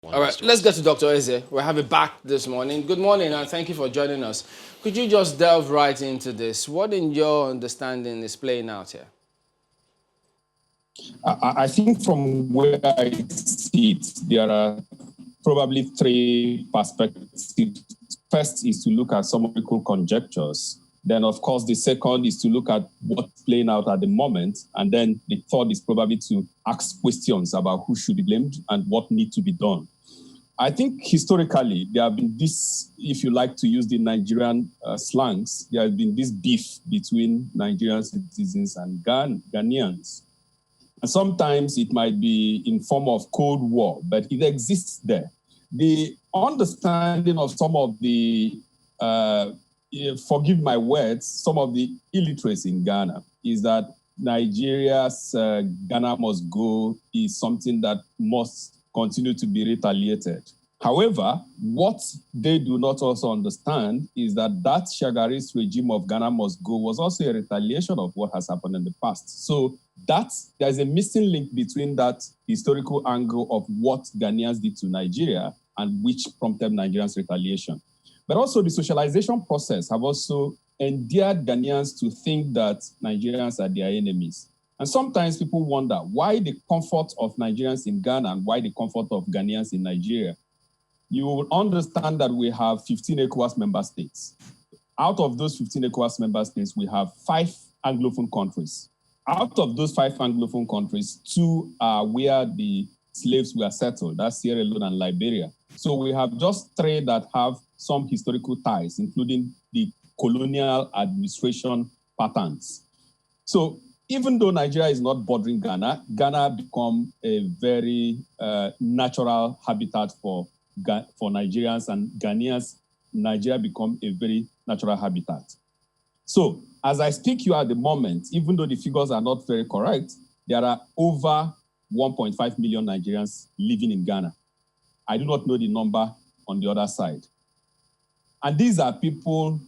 All right, let's get to Dr. Eze. We have it back this morning. Good morning and thank you for joining us. Could you just delve right into this? What, in your understanding, is playing out here? I think from where I see it, there are probably three perspectives. First is to look at some historical conjectures. Then, of course, the second is to look at what's playing out at the moment. And then the third is probably to ask questions about who should be blamed and what needs to be done. I think historically, there have been this, if you like to use the Nigerian slangs, there has been this beef between Nigerian citizens and Ghanaians. And sometimes it might be in form of Cold War, but it exists there. The understanding of some of the, forgive my words, some of the illiteracy in Ghana is that Nigeria's Ghana must go is something that must continue to be retaliated. However, what they do not also understand is that Shagaris regime of Ghana must go was also a retaliation of what has happened in the past. So there's a missing link between that historical angle of what Ghanaians did to Nigeria and which prompted Nigerians' retaliation. But also the socialization process have also endeared Ghanaians to think that Nigerians are their enemies. And sometimes people wonder why the comfort of Nigerians in Ghana and why the comfort of Ghanaians in Nigeria. You will understand that we have 15 ECOWAS member states. Out of those 15 ECOWAS member states, we have 5 Anglophone countries. Out of those 5 Anglophone countries, 2 are where the slaves were settled. That's Sierra Leone and Liberia. So we have just 3 that have some historical ties, including the colonial administration patterns. So even though Nigeria is not bordering Ghana, Ghana become a very natural habitat for Nigerians, and Ghanaians, Nigeria become a very natural habitat. So as I speak you at the moment, even though the figures are not very correct, there are over 1.5 million Nigerians living in Ghana. I do not know the number on the other side. And these are people,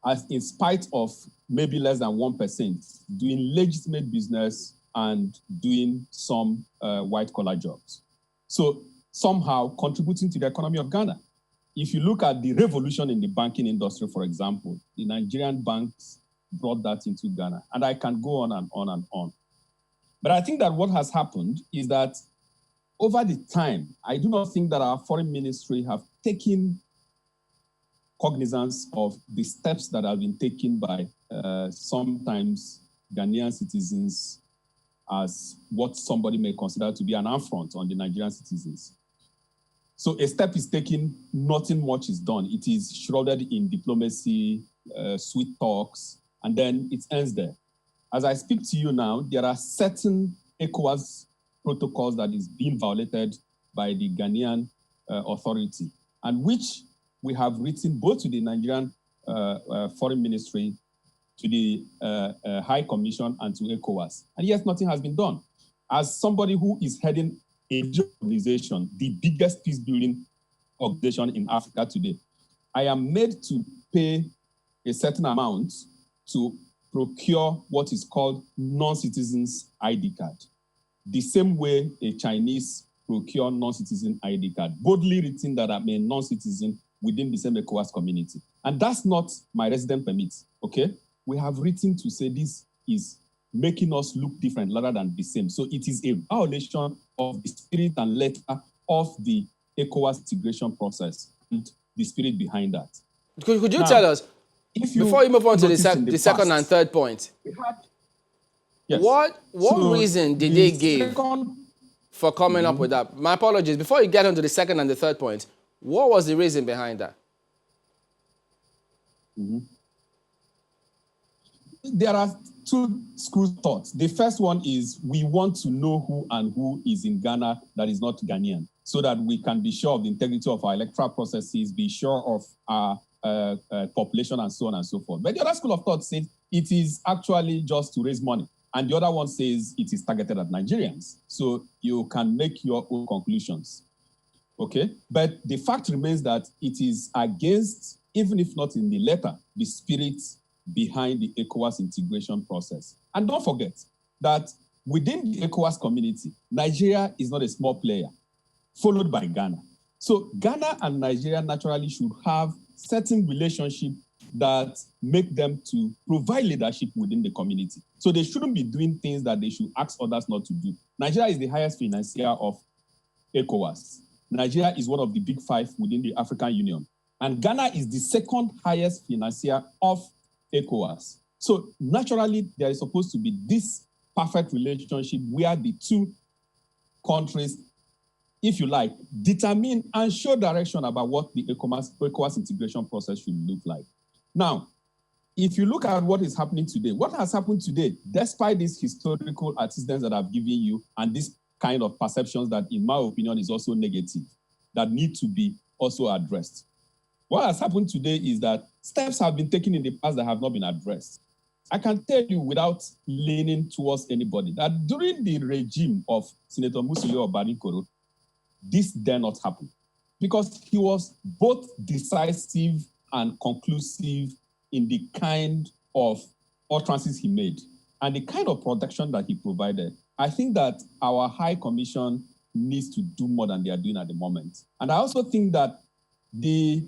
as in spite of maybe less than 1%, doing legitimate business and doing some white-collar jobs. So somehow contributing to the economy of Ghana. If you look at the revolution in the banking industry, for example, the Nigerian banks brought that into Ghana. And I can go on and on and on. But I think that what has happened is that over the time, I do not think that our foreign ministry have taken cognizance of the steps that have been taken by sometimes Ghanaian citizens as what somebody may consider to be an affront on the Nigerian citizens. So a step is taken, nothing much is done. It is shrouded in diplomacy, sweet talks, and then it ends there. As I speak to you now, there are certain ECOWAS protocols that is being violated by the Ghanaian authority, and which we have written both to the Nigerian Foreign Ministry, to the High Commission, and to ECOWAS. And yet nothing has been done. As somebody who is heading a organization, the biggest peace-building organization in Africa today, I am made to pay a certain amount to procure what is called non-citizens ID card. The same way a Chinese procure non-citizen ID card, boldly written that I'm a non-citizen within the same ECOWAS community. And that's not my resident permit, okay? We have written to say this is making us look different rather than the same. So it is a violation of the spirit and letter of the ECOWAS integration process and the spirit behind that. Could you tell us, before you move on to the second and third point, yes. What reason did they give for coming up with that? My apologies. Before you get on to the second and the third point, what was the reason behind that? There are 2 schools of thought. The first one is we want to know who is in Ghana that is not Ghanaian, so that we can be sure of the integrity of our electoral processes, be sure of our population, and so on and so forth. But the other school of thought says it is actually just to raise money. And the other one says it is targeted at Nigerians. So you can make your own conclusions. Okay? But the fact remains that it is against, even if not in the letter, the spirit behind the ECOWAS integration process. And don't forget that within the ECOWAS community, Nigeria is not a small player. followed by Ghana. So Ghana and Nigeria naturally should have certain relationship that make them to provide leadership within the community. So they shouldn't be doing things that they should ask others not to do. Nigeria is the highest financier of ECOWAS. Nigeria is one of the big five within the African Union. And Ghana is the second highest financier of ECOWAS. So naturally, there is supposed to be this perfect relationship where the two countries, if you like, determine and show direction about what the ECOWAS integration process should look like. Now, if you look at what is happening today, what has happened today, despite these historical antecedents that I've given you and this kind of perceptions that, in my opinion, is also negative, that need to be also addressed. What has happened today is that steps have been taken in the past that have not been addressed. I can tell you without leaning towards anybody that during the regime of Senator Musili Obanikoro, this dare not happen because he was both decisive and conclusive in the kind of utterances he made and the kind of protection that he provided. I think that our High Commission needs to do more than they are doing at the moment. And I also think that the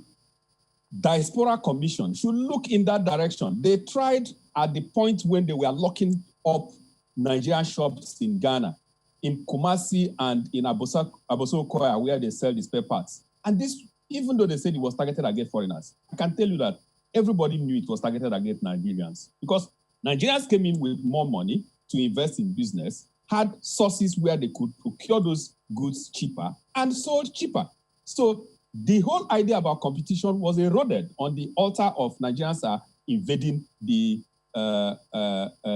Diaspora Commission should look in that direction. They tried at the point when they were locking up Nigerian shops in Ghana, in Kumasi and in Aboso-Koya, where they sell the spare parts. And this, even though they said it was targeted against foreigners, I can tell you that everybody knew it was targeted against Nigerians because Nigerians came in with more money to invest in business, had sources where they could procure those goods cheaper and sold cheaper. So the whole idea about competition was eroded on the altar of Nigerians are invading the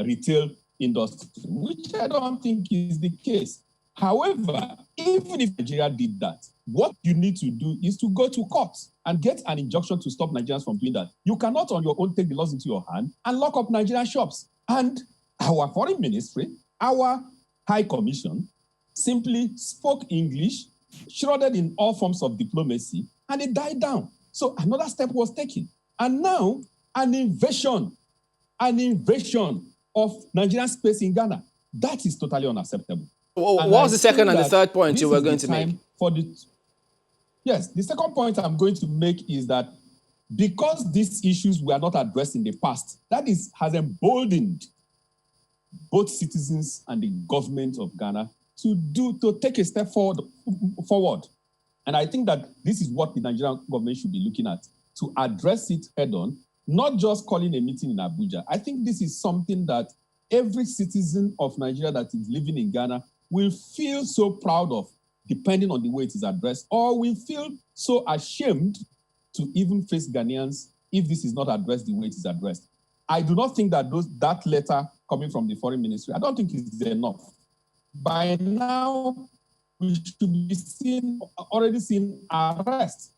retail industry, which I don't think is the case. However, even if Nigeria did that, what you need to do is to go to court and get an injunction to stop Nigerians from doing that. You cannot on your own take the laws into your hand and lock up Nigerian shops. And our foreign ministry, our High Commission, simply spoke English, shrouded in all forms of diplomacy, and it died down. So another step was taken. And now, an invasion of Nigerian space in Ghana. That is totally unacceptable. What was the second and the third point you were going to make? Yes, the second point I'm going to make is that because these issues were not addressed in the past, that has emboldened both citizens and the government of Ghana to take a step forward. And I think that this is what the Nigerian government should be looking at, to address it head on, not just calling a meeting in Abuja. I think this is something that every citizen of Nigeria that is living in Ghana will feel so proud of, depending on the way it is addressed, or will feel so ashamed to even face Ghanaians if this is not addressed the way it is addressed. I do not think that that letter coming from the foreign ministry, I don't think it's enough. By now, we should be already seeing arrest.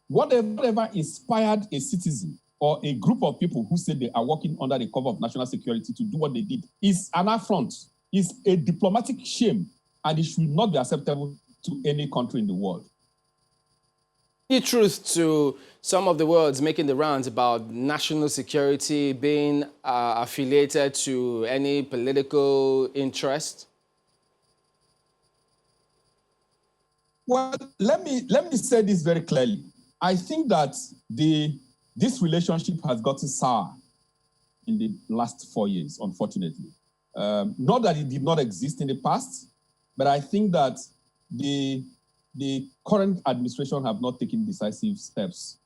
Whatever inspired a citizen or a group of people who said they are working under the cover of national security to do what they did is an affront, is a diplomatic shame, and it should not be acceptable to any country in the world. Any truth to some of the words making the rounds about national security being affiliated to any political interest? Well, let me say this very clearly. I think that this relationship has gotten sour in the last 4 years, unfortunately. Not that it did not exist in the past, but I think that the current administration have not taken decisive steps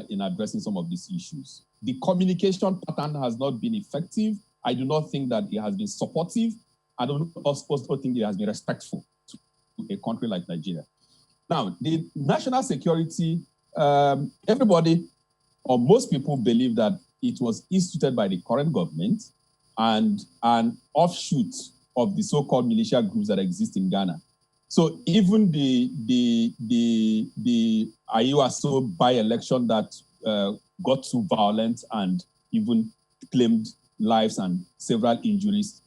in addressing some of these issues. The communication pattern has not been effective. I do not think that it has been supportive. I don't also think it has been respectful to a country like Nigeria. Now, the national security, everybody or most people believe that it was instituted by the current government and an offshoot of the so-called militia groups that exist in Ghana. So even the IUASO by-election that got too violent and even claimed lives and several injuries,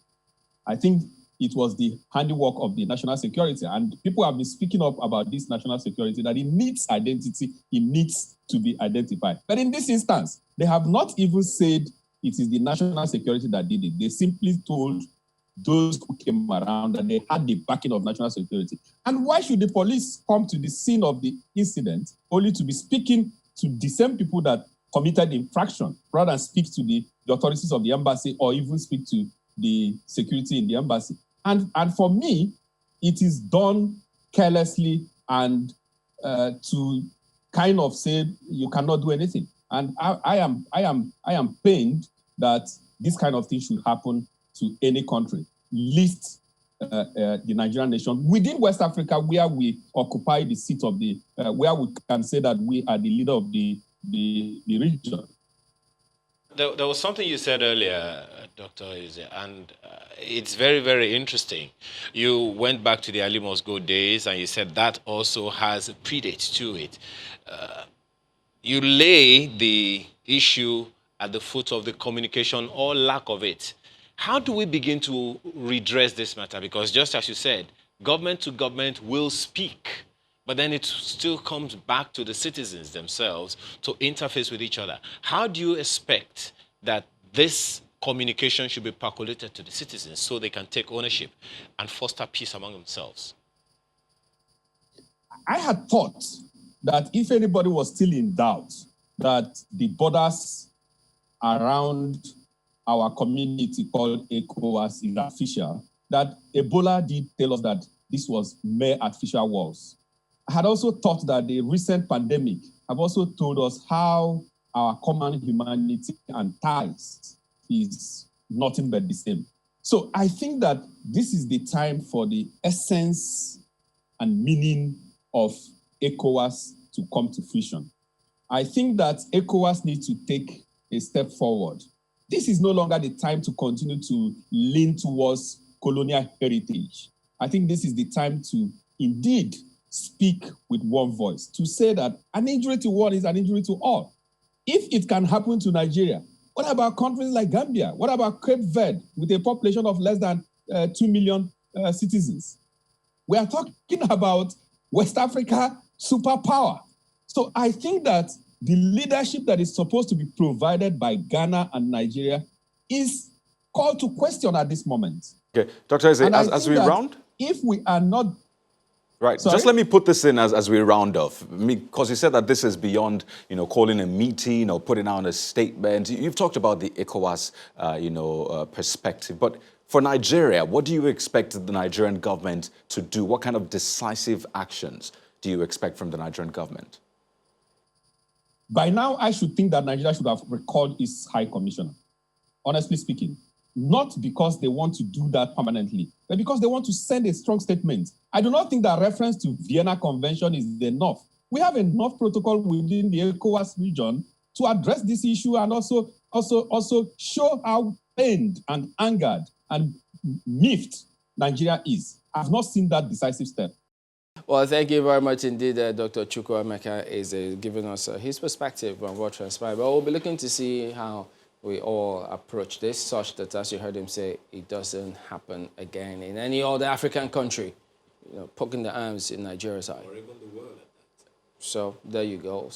I think it was the handiwork of the national security. And people have been speaking up about this national security, that it needs identity, it needs to be identified. But in this instance, they have not even said it is the national security that did it. They simply told those who came around, and they had the backing of national security. And why should the police come to the scene of the incident only to be speaking to the same people that committed the infraction, rather than speak to the authorities of the embassy or even speak to the security in the embassy? And for me, it is done carelessly and to kind of say you cannot do anything. And I am pained that this kind of thing should happen to any country, least the Nigerian nation within West Africa, where we occupy the seat of the, where we can say that we are the leader of the region. There was something you said earlier, Dr. Eze, and it's very, very interesting. You went back to the Ali Must Go days, and you said that also has a predate to it. You lay the issue at the foot of the communication or lack of it. How do we begin to redress this matter? Because just as you said, government to government will speak, but then it still comes back to the citizens themselves to interface with each other. How do you expect that this communication should be percolated to the citizens so they can take ownership and foster peace among themselves? I had thought that if anybody was still in doubt that the borders around our community called ECOWAS is official, that Ebola did tell us that this was mere artificial walls. I had also thought that the recent pandemic have also told us how our common humanity and ties is nothing but the same. So I think that this is the time for the essence and meaning of ECOWAS to come to fruition. I think that ECOWAS needs to take a step forward. This is no longer the time to continue to lean towards colonial heritage. I think this is the time to indeed speak with one voice, to say that an injury to one is an injury to all. If it can happen to Nigeria, what about countries like Gambia? What about Cape Verde with a population of less than 2 million citizens? We are talking about West Africa superpower. So I think that the leadership that is supposed to be provided by Ghana and Nigeria is called to question at this moment. Okay, Dr. Eze, as we round? If we are not... Right, Sorry? Just let me put this in as we round off, because you said that this is beyond, calling a meeting or putting out a statement. You've talked about the ECOWAS, perspective, but for Nigeria, what do you expect the Nigerian government to do? What kind of decisive actions do you expect from the Nigerian government? By now, I should think that Nigeria should have recalled its high commissioner, honestly speaking. Not because they want to do that permanently, but because they want to send a strong statement. I do not think that reference to Vienna Convention is enough. We have enough protocol within the ECOWAS region to address this issue and also show how pained and angered and miffed Nigeria is. I've not seen that decisive step. Well, thank you very much indeed, Dr. Chukwuemeka is giving us his perspective on what transpired. But we'll be looking to see how we all approach this, such that, as you heard him say, it doesn't happen again in any other African country, poking the arms in Nigeria's eye. Or even the world at that time. So there you go.